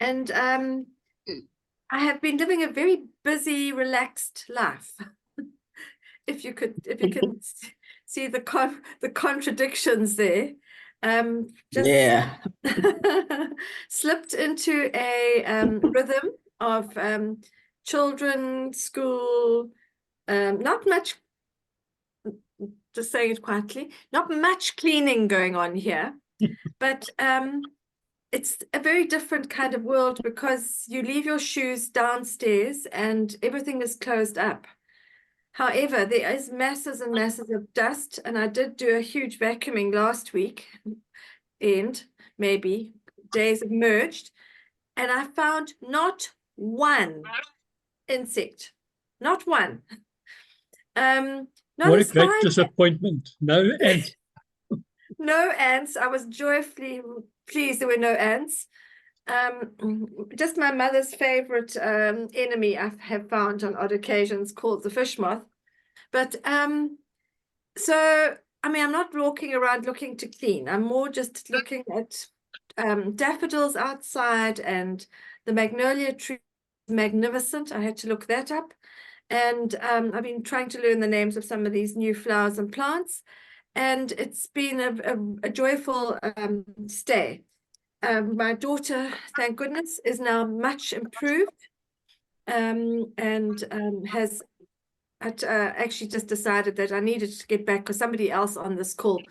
And I have been living a very busy, relaxed life. If you can see the contradictions there. Just Yeah. slipped into a rhythm of children, school, not much, just saying it quietly, not much cleaning going on here, but it's a very different kind of world because you leave your shoes downstairs and everything is closed up. However, there is masses and masses of dust, and I did do a huge vacuuming last week, and maybe days have merged, and I found not one insect, not one. Not What a a great spider. disappointment. No ants. No ants. I was joyfully pleased there were no ants. Just my mother's favorite enemy I have found on odd occasions, called the fish moth. But so I mean, I'm not walking around looking to clean. I'm more just looking at daffodils outside, and the magnolia tree is magnificent. I had to look that up. And I've been trying to learn the names of some of these new flowers and plants, and it's been a joyful stay. My daughter, thank goodness, is now much improved, and has actually just decided that I needed to get back because somebody else on this call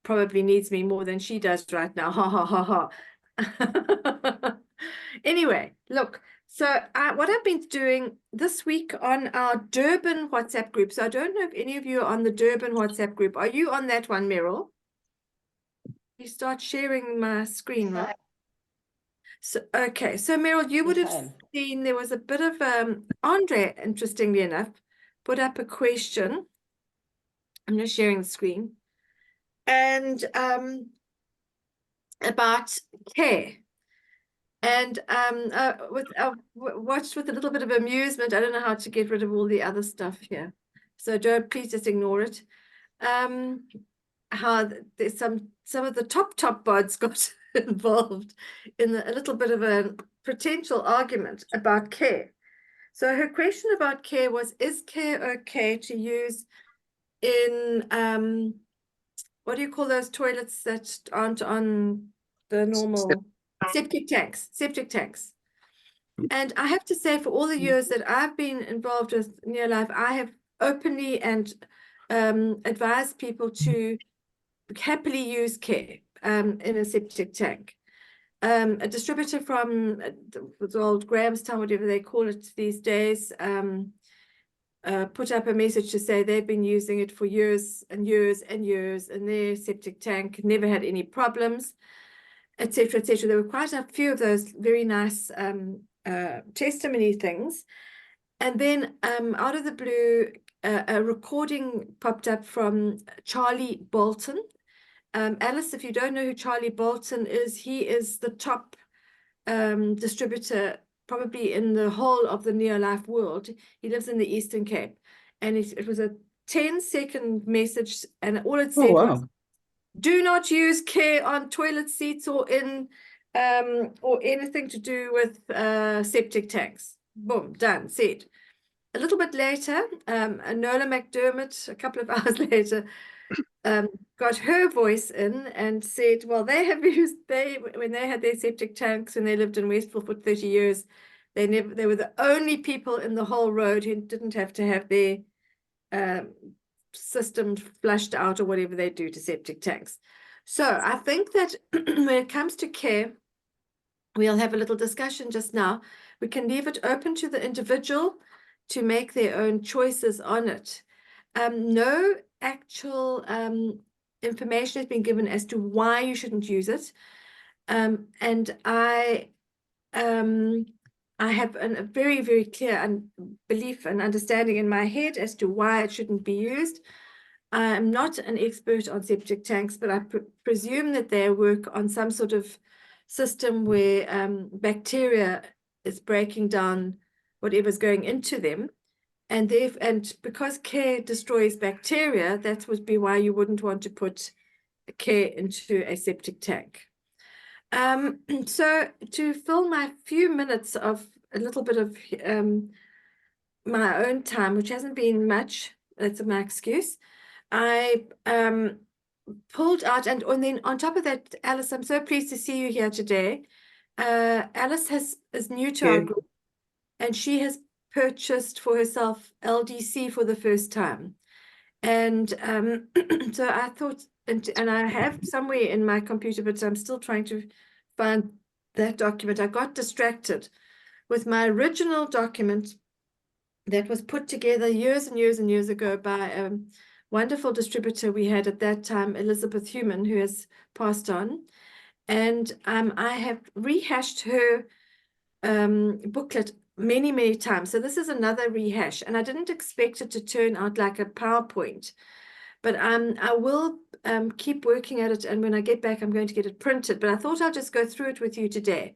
probably needs me more than she does right now. Ha ha ha ha. Anyway, look, so what I've been doing this week on our Durban WhatsApp group. So I don't know if any of you are on the Durban WhatsApp group. Are you on that one, Meryl? You start sharing my screen, right? So, okay. So Meryl, you would have seen there was a bit of Andre, interestingly enough, put up a question. I'm just sharing the screen. And about care. And watched with a little bit of amusement. I don't know how to get rid of all the other stuff here, so please just ignore it. How there's some of the top bods got involved in a little bit of a potential argument about care. So her question about care was, is care okay to use in what do you call those toilets that aren't on the normal septic tanks? And I have to say, for all the years that I've been involved with Neolife, I have openly and advised people to happily use care in a septic tank. A distributor from the old Grahamstown, whatever they call it these days, put up a message to say they've been using it for years and years and years, and their septic tank never had any problems, etc., etc. There were quite a few of those very nice testimony things. And then out of the blue, a recording popped up from Charlie Bolton. Alice, if you don't know who Charlie Bolton is, he is the top distributor probably in the whole of the Neolife world. He lives in the Eastern Cape, and it was a 10-second message, and all it said was, do not use care on toilet seats or in or anything to do with septic tanks. Boom, done, said. A little bit later, Nola McDermott, a couple of hours later, got her voice in and said, well, they have used, when they had their septic tanks and they lived in Westville for 30 years, they were the only people in the whole road who didn't have to have their system flushed out or whatever they do to septic tanks. So I think that when it comes to care, we'll have a little discussion just now. We can leave it open to the individual to make their own choices on it. No actual information has been given as to why you shouldn't use it. And I have a very, very clear belief and understanding in my head as to why it shouldn't be used. I'm not an expert on septic tanks, but I presume that they work on some sort of system where bacteria is breaking down whatever's going into them. And because care destroys bacteria, that would be why you wouldn't want to put care into a septic tank. So to fill my few minutes of a little bit of my own time, which hasn't been much, that's my excuse, I pulled out, and then on top of that, Alice, I'm so pleased to see you here today. Alice is new to our you. group, and she has purchased for herself LDC for the first time. And so I thought, and I have somewhere in my computer, but I'm still trying to find that document. I got distracted with my original document that was put together years and years and years ago by a wonderful distributor we had at that time, Elizabeth Human, who has passed on. And I have rehashed her booklet many, many times. So this is another rehash, and I didn't expect it to turn out like a PowerPoint, but I will keep working at it, and when I get back, I'm going to get it printed. But I thought I'll just go through it with you today,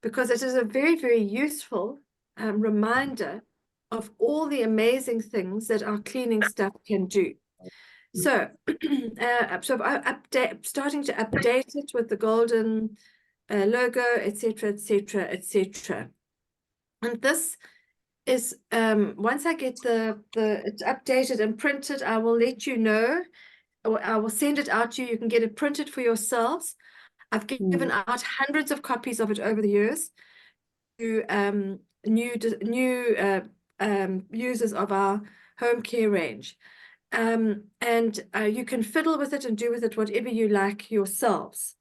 because it is a very, very useful reminder of all the amazing things that our cleaning stuff can do. So, starting to update it with the golden logo, etc., etc., etc. And this is once I get it's updated and printed, I will let you know. I will send it out to you. You can get it printed for yourselves. I've given out hundreds of copies of it over the years to new users of our home care range. And you can fiddle with it and do with it whatever you like yourselves.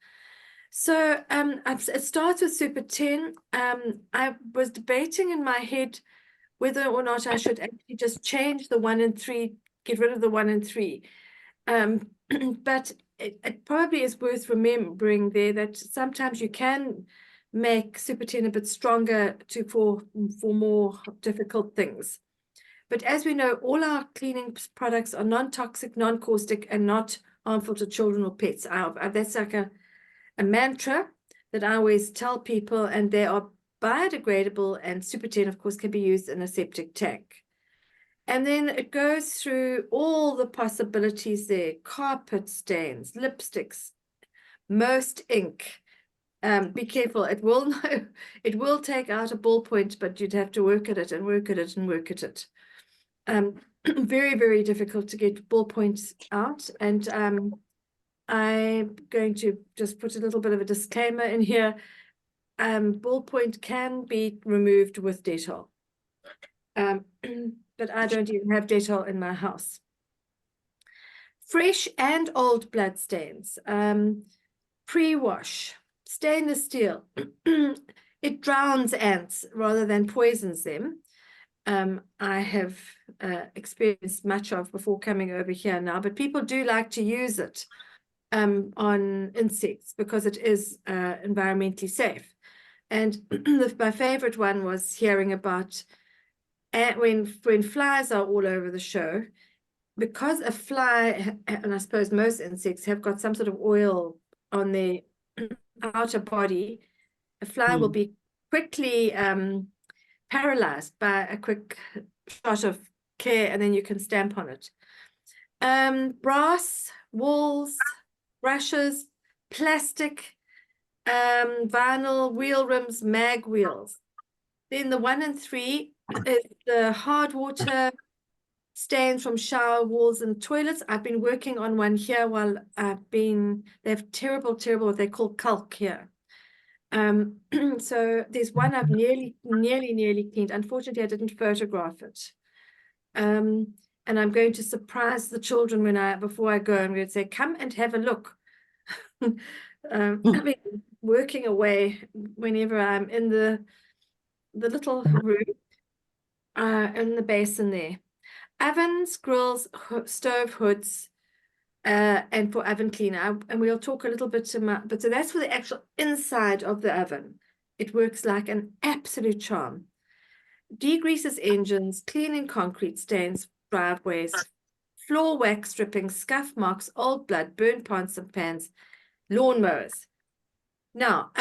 So it starts with Super 10. I was debating in my head whether or not I should actually just change the 1 and 3, get rid of the 1 and 3. But it probably is worth remembering there that sometimes you can make Super 10 a bit stronger for more difficult things. But as we know, all our cleaning products are non-toxic, non-caustic, and not harmful to children or pets. That's like a mantra that I always tell people, and they are biodegradable, and Super 10, of course, can be used in a septic tank. And then it goes through all the possibilities there: carpet stains, lipsticks, most ink. Be careful, it will take out a ballpoint, but you'd have to work at it and work at it and work at it. Very, very difficult to get ballpoints out. And I'm going to just put a little bit of a disclaimer in here. Ballpoint can be removed with Dettol. But I don't even have Dettol in my house. Fresh and old blood stains. Pre-wash. Stainless steel. It drowns ants rather than poisons them. I have experienced much of before coming over here now, but people do like to use it on insects because it is environmentally safe. And my favorite one was hearing about when flies are all over the show, because a fly, and I suppose most insects have got some sort of oil on their outer body, a fly will be quickly paralyzed by a quick shot of care, and then you can stamp on it. Brass, walls, brushes, plastic, vinyl, wheel rims, mag wheels. Then the 1 and 3 is the hard water stains from shower walls and toilets. I've been working on one here while they have terrible, what they call calc here. So there's one I've nearly cleaned. Unfortunately, I didn't photograph it. And I'm going to surprise the children before I go. I'm going to say, come and have a look. I've been working away whenever I'm in the little room in the basin there. Ovens, grills, stove hoods, and for oven cleaner. And we'll talk a little bit about, but so that's for the actual inside of the oven. It works like an absolute charm. Degreases engines, cleaning concrete stains, driveways, floor wax stripping, scuff marks, old blood, burnt pots and pans, lawnmowers. Now,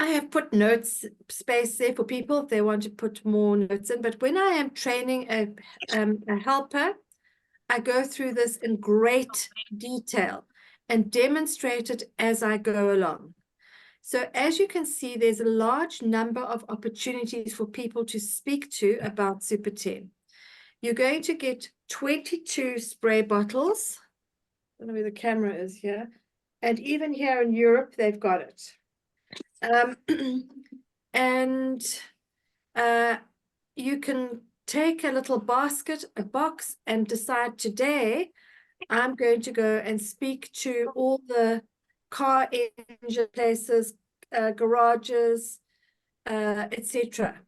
I have put notes space there for people if they want to put more notes in, but when I am training a helper, I go through this in great detail. and demonstrate it as I go along. So as you can see, there's a large number of opportunities for people to speak to about Super 10. You're going to get 22 spray bottles. I don't know where the camera is here. And even here in Europe, they've got it. And you can take a little basket, a box, and decide today I'm going to go and speak to all the car engine places, garages, etc.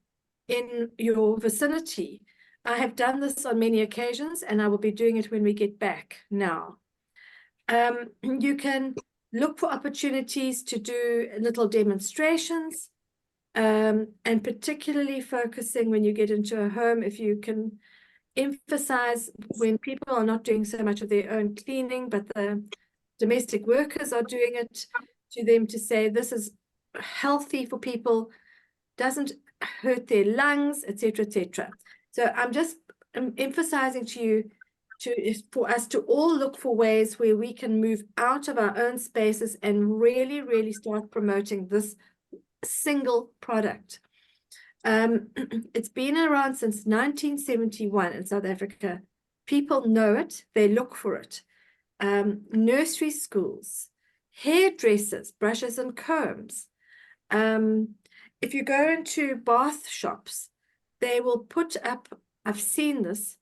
in your vicinity. I have done this on many occasions, and I will be doing it when we get back now. You can look for opportunities to do little demonstrations, and particularly focusing when you get into a home, if you can emphasize when people are not doing so much of their own cleaning, but the domestic workers are doing it, to them to say this is healthy for people, doesn't hurt their lungs, etc., etc. So I'm just emphasizing to you for us to all look for ways where we can move out of our own spaces and really, really start promoting this single product. It's been around since 1971 in South Africa. People know it, they look for it. Nursery schools, hairdressers, brushes and combs. If you go into bath shops, they will put up, I've seen this,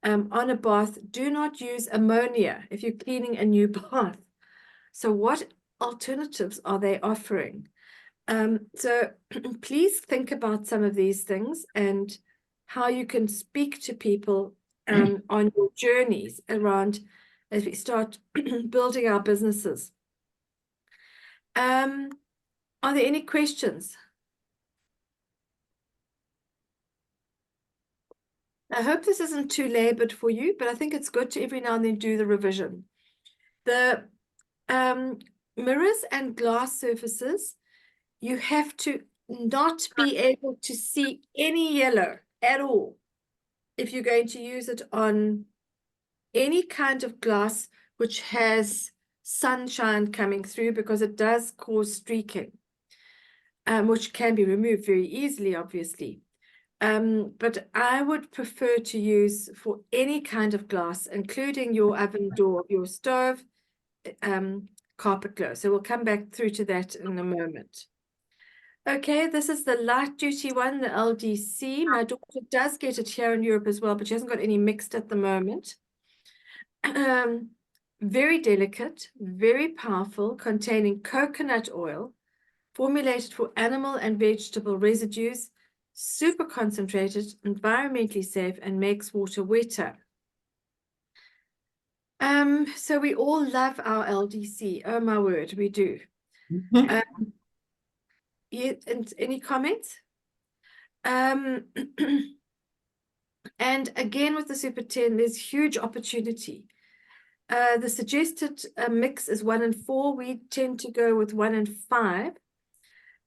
on a bath, do not use ammonia if you're cleaning a new bath. So what alternatives are they offering? So please think about some of these things and how you can speak to people on your journeys around as we start building our businesses. Are there any questions? I hope this isn't too labored for you, but I think it's good to every now and then do the revision. The mirrors and glass surfaces, you have to not be able to see any yellow at all if you're going to use it on any kind of glass which has sunshine coming through, because it does cause streaking, which can be removed very easily, obviously. But I would prefer to use for any kind of glass, including your oven door, your stove, carpet glow. So we'll come back through to that in a moment. Okay, this is the light duty one, the LDC. My daughter does get it here in Europe as well, but she hasn't got any mixed at the moment. Very delicate, very powerful, containing coconut oil, formulated for animal and vegetable residues, super concentrated, environmentally safe, and makes water wetter. So we all love our LDC. Oh my word, we do. Yeah, and any comments? And again, with the Super 10, there's huge opportunity. The suggested mix is 1 and 4. We tend to go with 1 and 5.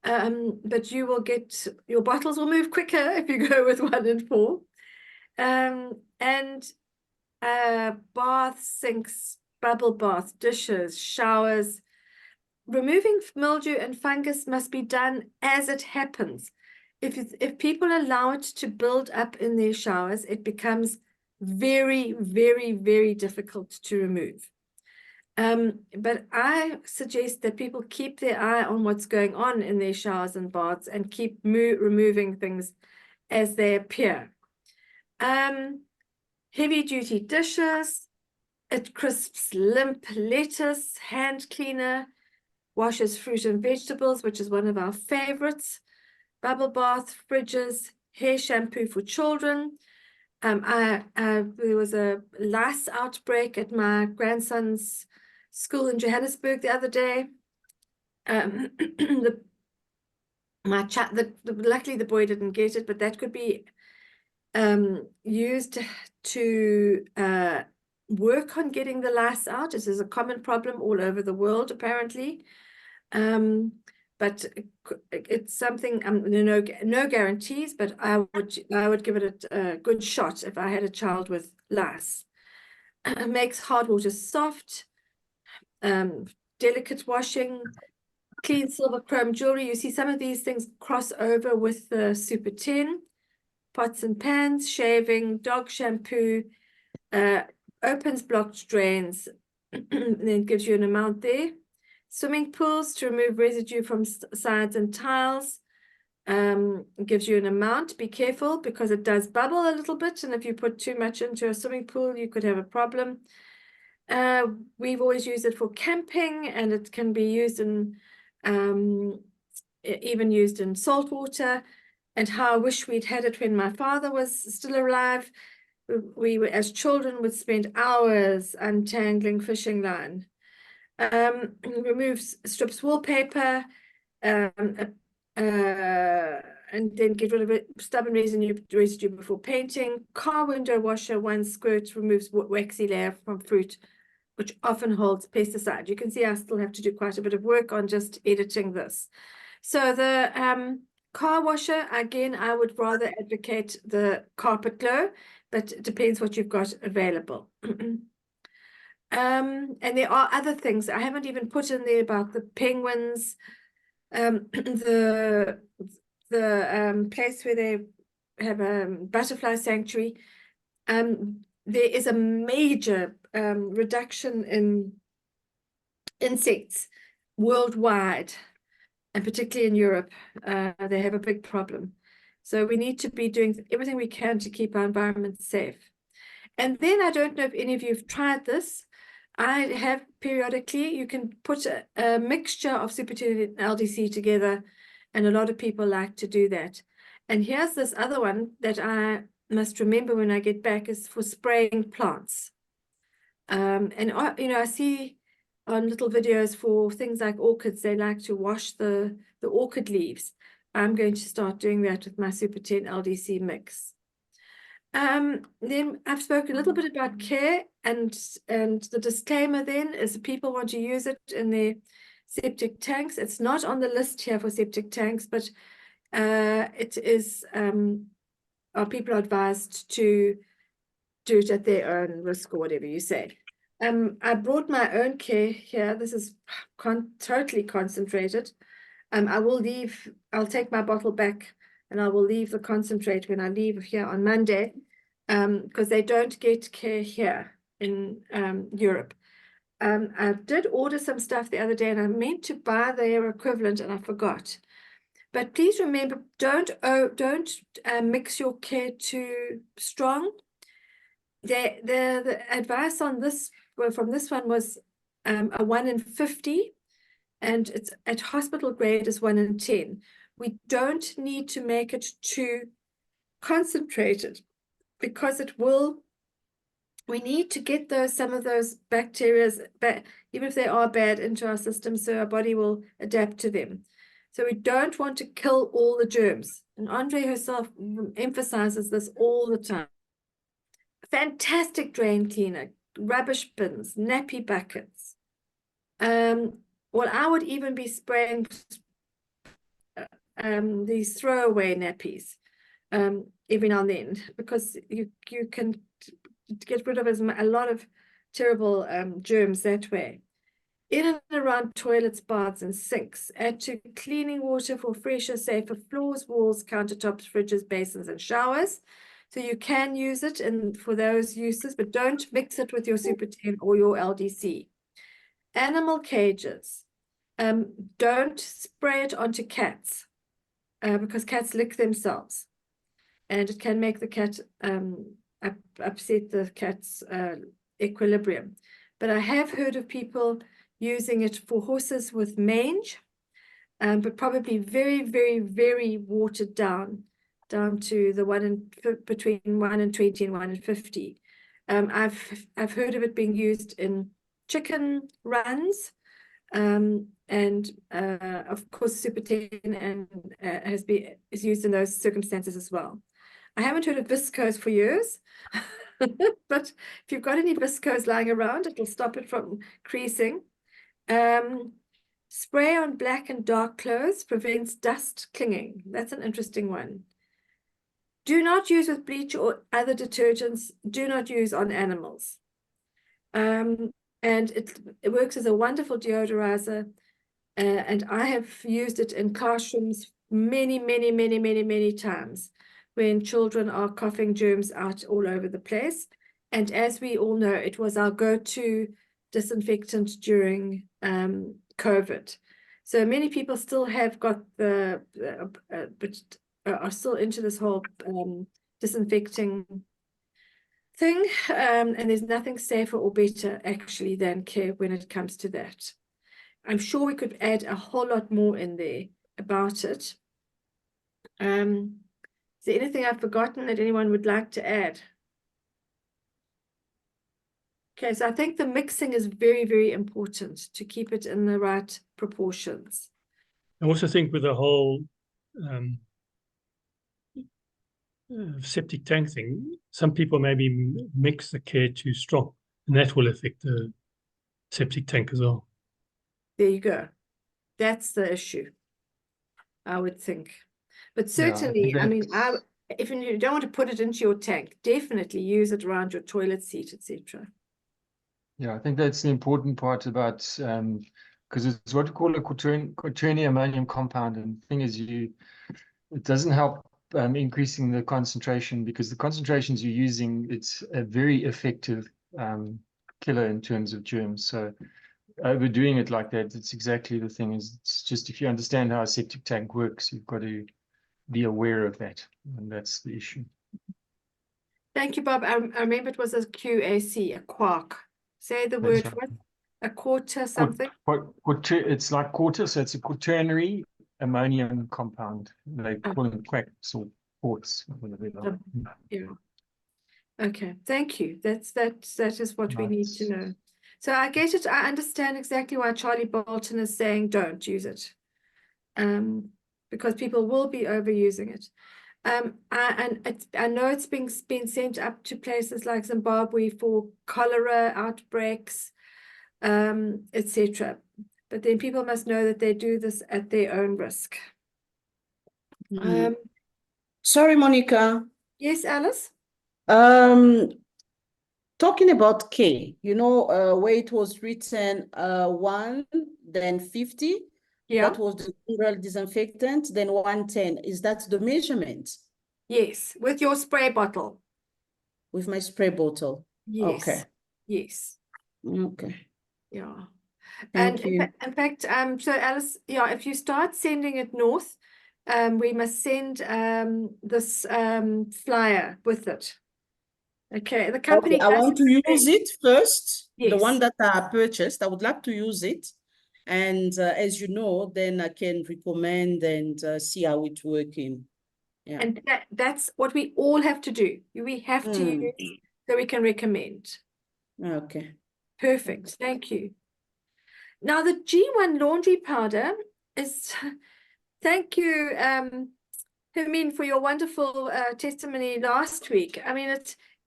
But you will get, your bottles will move quicker if you go with 1 and 4. And bath sinks, bubble bath, dishes, showers. Removing mildew and fungus must be done as it happens. If people allow it to build up in their showers, it becomes very, very, very difficult to remove. But I suggest that people keep their eye on what's going on in their showers and baths and keep removing things as they appear. Heavy duty dishes, it crisps limp lettuce, hand cleaner, washes fruit and vegetables, which is one of our favorites, bubble bath, fridges, hair shampoo for children. There was a lice outbreak at my grandson's school in Johannesburg the other day. Luckily the boy didn't get it, but that could be used to work on getting the lice out. This is a common problem all over the world, apparently. But it's something, no guarantees, but I would give it a good shot if I had a child with lice. It makes hard water soft. delicate washing, clean silver chrome jewelry. You see some of these things cross over with the Super 10, pots and pans, shaving, dog shampoo, opens blocked drains, and then gives you an amount there. Swimming pools to remove residue from sides and tiles. Gives you an amount. Be careful because it does bubble a little bit, and if you put too much into a swimming pool, you could have a problem. We've always used it for camping, and it can be used in even used in salt water. And how I wish we'd had it when my father was still alive. We were, as children, would spend hours untangling fishing line. Removes, strips wallpaper, and then get rid of it, stubborn residue before painting. Car window washer, one squirt, removes waxy layer from fruit, which often holds pesticide. You can see I still have to do quite a bit of work on just editing this. So the car washer, again, I would rather advocate the Carpet Glow, but it depends what you've got available. And there are other things I haven't even put in there about the penguins, the place where they have a butterfly sanctuary. There is a major reduction in insects worldwide, and particularly in Europe. They have a big problem. So we need to be doing everything we can to keep our environment safe. And then I don't know if any of you have tried this. I have periodically, you can put a mixture of Super 10 and LDC together, and a lot of people like to do that. And here's this other one that I must remember when I get back, is for spraying plants. And you know, I see on little videos for things like orchids, they like to wash the orchid leaves. I'm going to start doing that with my Super 10 LDC mix. Then I've spoken a little bit about care, and the disclaimer then is people want to use it in their septic tanks. It's not on the list here for septic tanks, but it is people are advised to do it at their own risk, or whatever you say. I brought my own care here. This is totally concentrated. I'll take my bottle back, and I will leave the concentrate when I leave here on Monday, because they don't get care here in Europe. I did order some stuff the other day, and I meant to buy their equivalent, and I forgot. But please remember, don't mix your care too strong. The advice on this, well, from this one was a 1 in 50. And it's at hospital grade is 1 in 10. We don't need to make it too concentrated, because we need to get some of those bacteria, even if they are bad, into our system, so our body will adapt to them. So we don't want to kill all the germs. And Andre herself emphasizes this all the time. Fantastic drain cleaner, rubbish bins, nappy buckets. Well, I would even be spraying these throwaway nappies every now and then, because you can get rid of a lot of terrible germs that way. In and around toilets, baths, and sinks. Add to cleaning water for fresher, safer floors, walls, countertops, fridges, basins, and showers. So you can use it for those uses, but don't mix it with your Super 10 or your LDC. Animal cages. Don't spray it onto cats, because cats lick themselves, and it can make the cat upset the cat's equilibrium. But I have heard of people using it for horses with mange, but probably very, very, very watered down to the between 1 in 20 and 1 in 50. I've heard of it being used in chicken runs. And of course, Super 10 is used in those circumstances as well. I haven't heard of viscose for years, but if you've got any viscose lying around, it'll stop it from creasing. Spray on black and dark clothes prevents dust clinging. That's an interesting one. Do not use with bleach or other detergents. Do not use on animals. and it works as a wonderful deodorizer. And I have used it in classrooms many times when children are coughing germs out all over the place. And as we all know, it was our go-to disinfectant during COVID. So many people still have got but are still into this whole disinfecting thing. And there's nothing safer or better actually than care when it comes to that. I'm sure we could add a whole lot more in there about it. Is there anything I've forgotten that anyone would like to add? Okay, so I think the mixing is very important to keep it in the right proportions. I also think with the whole septic tank thing, some people maybe mix the care too strong, and that will affect the septic tank as well. There you go. That's the issue, I would think. But certainly, Yeah, I mean, if you don't want to put it into your tank, definitely use it around your toilet seat, etc. Yeah, I think that's the important part about because it's what we call a quaternary ammonium compound, and the thing is, it doesn't help increasing the concentration, because the concentrations you're using, it's a very effective killer in terms of germs. So overdoing it like that, it's exactly the thing. Is it's just, if you understand how a septic tank works, you've got to be aware of that, and that's the issue. Thank you, Bob. I remember it was a QAC, a quark. Say the word That's for it. A quarter something. It's like quarter, so it's a quaternary ammonium compound. They call them quacks or quartz, whatever they are. Yeah. Okay, thank you. That is what we need to know. So I get it. I understand exactly why Charlie Bolton is saying don't use it. Because people will be overusing it. I know it's been sent up to places like Zimbabwe for cholera outbreaks, etc. But then people must know that they do this at their own risk. Sorry, Monica. Yes, Alice? Talking about K, where it was written 1, then 50. Yeah. That was the general disinfectant, then 110. Is that the measurement? Yes, with your spray bottle. With my spray bottle. Yes. Okay. Yes. Okay. Yeah. Thank you. In fact, so Alice, yeah, if you start sending it north, we must send this flyer with it. Okay, the company. Okay, I want to use it first. Yes. The one that I purchased, I would like to use it. And as you know, then I can recommend and see how it's working. Yeah. And that's what we all have to do. We have to use so we can recommend. Okay. Perfect. Thank you. Now the G1 laundry powder is, thank you, Hermine, for your wonderful testimony last week. I mean,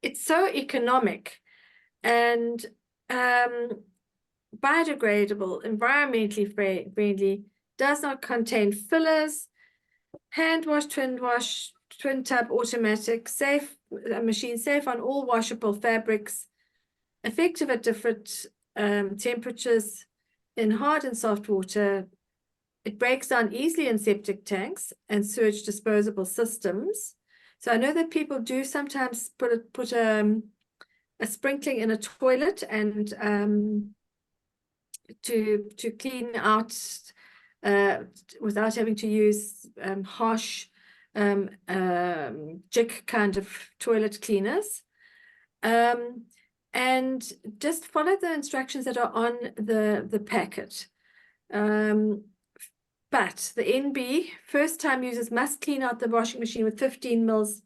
it's so economic and biodegradable, environmentally friendly, does not contain fillers, hand wash, twin tub, automatic, safe machine, safe on all washable fabrics, effective at different temperatures in hard and soft water. It breaks down easily in septic tanks and sewage disposable systems. So I know that people do sometimes put a sprinkling in a toilet and to clean out without having to use harsh jig kind of toilet cleaners. And just follow the instructions that are on the packet. But the NB, first time users must clean out the washing machine with 15 mils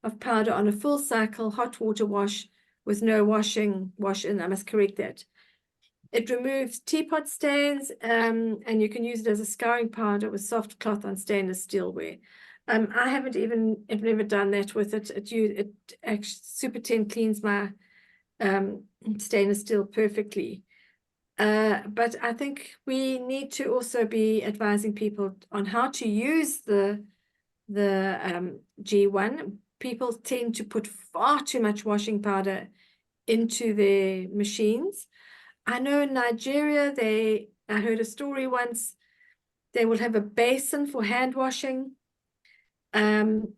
of powder on a full cycle hot water wash with no wash in. I must correct that. It removes teapot stains, and you can use it as a scouring powder with soft cloth on stainless steelware. I haven't even, I've never done that with it. It actually Super 10 cleans my stainless steel perfectly. But I think we need to also be advising people on how to use the G1. People tend to put far too much washing powder into their machines. I know in Nigeria, I heard a story once, they will have a basin for hand washing, and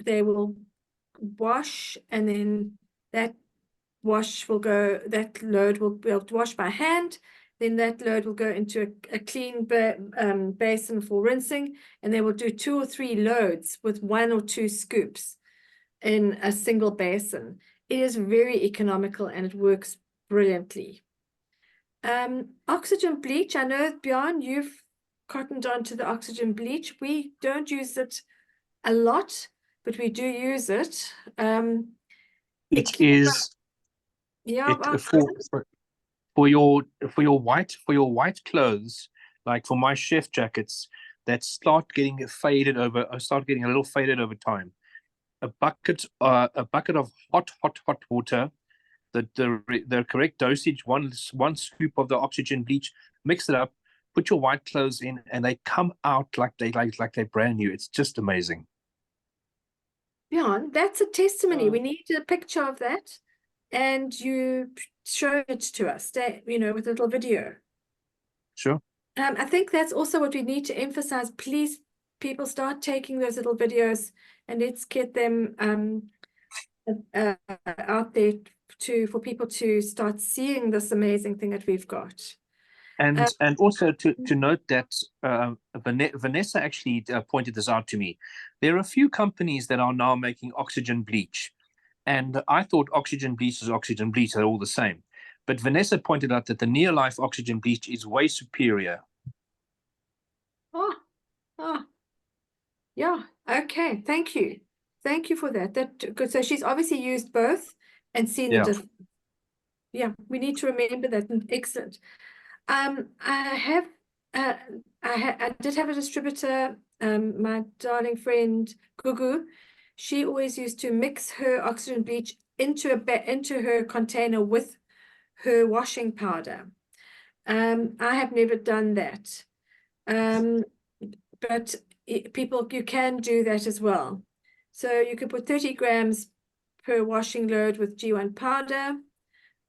they will wash, and then that load will be washed by hand, then that load will go into a clean basin for rinsing, and they will do 2 or 3 loads with 1 or 2 scoops in a single basin. It is very economical and it works brilliantly. Oxygen bleach, I know, Bjorn, you've cottoned on to the oxygen bleach. We don't use it a lot, but we do use it. It is Yeah, for your white clothes, like for my chef jackets that start getting a little faded over time. A bucket of hot water, the correct dosage, one scoop of the oxygen bleach, mix it up, put your white clothes in, and they come out like they're brand new. It's just amazing. Bjorn, that's a testimony. Wow. We need a picture of that, and you show it to us, with a little video. Sure. I think that's also what we need to emphasize. Please, people, start taking those little videos, and let's get them out there for people to start seeing this amazing thing that we've got. And also to note that Vanessa actually pointed this out to me. There are a few companies that are now making oxygen bleach, and I thought oxygen bleach is oxygen bleach; they're all the same. But Vanessa pointed out that the Neolife oxygen bleach is way superior. Oh, yeah. Okay. Thank you for that. Good. So she's obviously used both and seen the Yeah. difference. Yeah, we need to remember that. Excellent. I did have a distributor, my darling friend Gugu. She always used to mix her oxygen bleach into her container with her washing powder. I have never done that. But you can do that as well. So you could put 30 grams per washing load with G1 powder,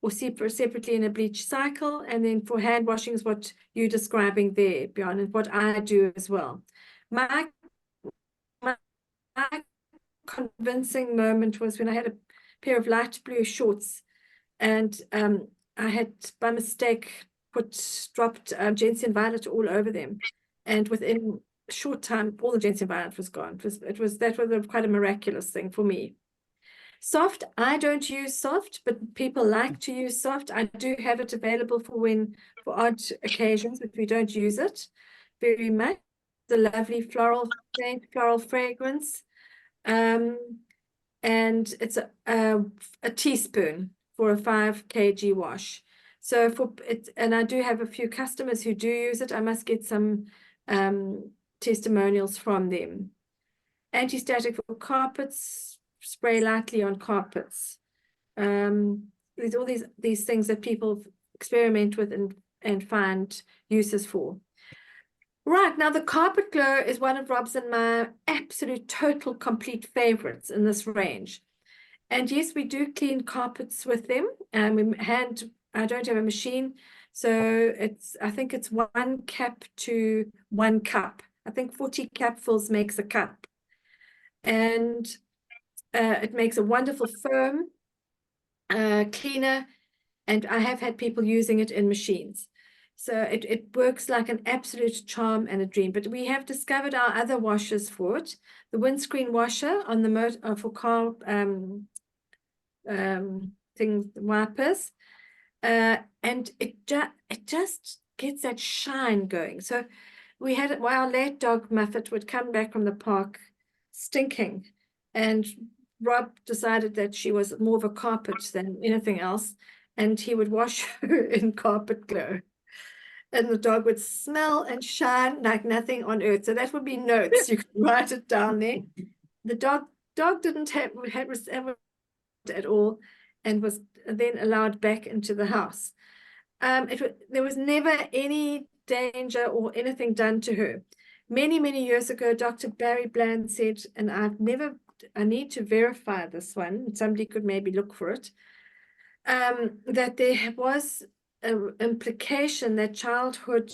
or separately in a bleach cycle. And then for hand washing is what you're describing there, Bjorn, and what I do as well. My convincing moment was when I had a pair of light blue shorts, and I had by mistake dropped gentian violet all over them, and within a short time all the gentian violet was gone. That was quite a miraculous thing for me. Soft, I don't use soft, but people like to use soft. I do have it available for odd occasions, but we don't use it very much. The lovely floral fragrance. And it's a teaspoon for a 5 kg wash. So and I do have a few customers who do use it. I must get some testimonials from them. Anti-static for carpets, spray lightly on carpets. There's all these things that people experiment with and find uses for. Right, now the Carpet Glow is one of Rob's and my absolute total complete favorites in this range. And yes, we do clean carpets with them. I don't have a machine, so I think it's 1 cap to 1 cup. I think 40 capfuls makes a cup. And it makes a wonderful foam cleaner, and I have had people using it in machines. So it works like an absolute charm and a dream. But we have discovered our other washers for it. The windscreen washer on the for car wipers, and it just gets that shine going. So we had our late dog Muffet would come back from the park stinking, and Rob decided that she was more of a carpet than anything else, and he would wash her in Carpet Glow, and the dog would smell and shine like nothing on earth. So that would be notes. You could write it down there. The dog didn't have at all, and was then allowed back into the house. There was never any danger or anything done to her. Many years ago, Dr. Barry Bland said, and I need to verify this one, somebody could maybe look for it. that there was an implication that childhood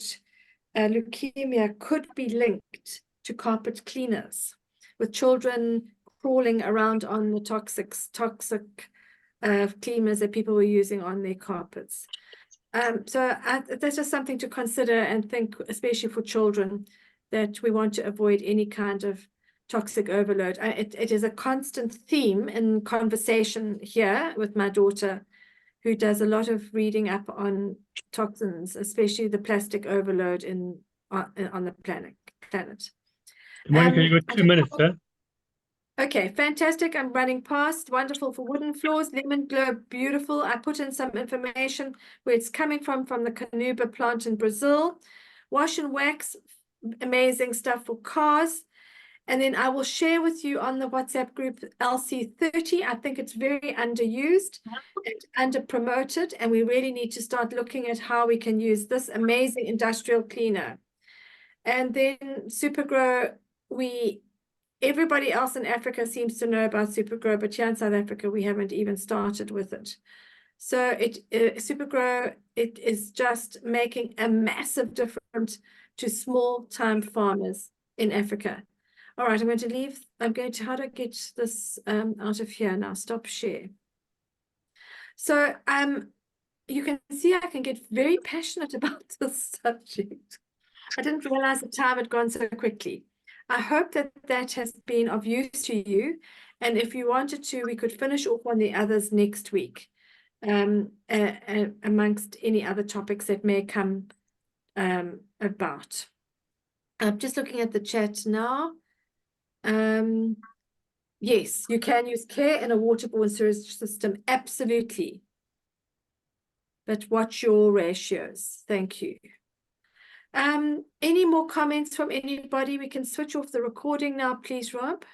leukemia could be linked to carpet cleaners, with children crawling around on the toxic cleaners that people were using on their carpets. So that's just something to consider and think, especially for children, that we want to avoid any kind of toxic overload. It is a constant theme in conversation here with my daughter, who does a lot of reading up on toxins, especially the plastic overload on the planet. Monica, you got 2 minutes, huh? Okay, fantastic. I'm running past. Wonderful for wooden floors. Lemon globe, beautiful. I put in some information where it's coming from the Canuba plant in Brazil. Wash and wax, amazing stuff for cars. And then I will share with you on the WhatsApp group LC30. I think it's very underused and under promoted, and we really need to start looking at how we can use this amazing industrial cleaner. And then Supergrow, everybody else in Africa seems to know about Supergrow, but here in South Africa, we haven't even started with it. So Supergrow, it is just making a massive difference to small-time farmers in Africa. All right, I'm going to leave. How do I get this out of here now? Stop share. So you can see I can get very passionate about this subject. I didn't realize the time had gone so quickly. I hope that has been of use to you. And if you wanted to, we could finish off on the others next week, amongst any other topics that may come about. I'm just looking at the chat now. Yes, you can use Care in a waterborne sewage system, absolutely. But watch your ratios. Thank you. Any more comments from anybody? We can switch off the recording now, please, Rob.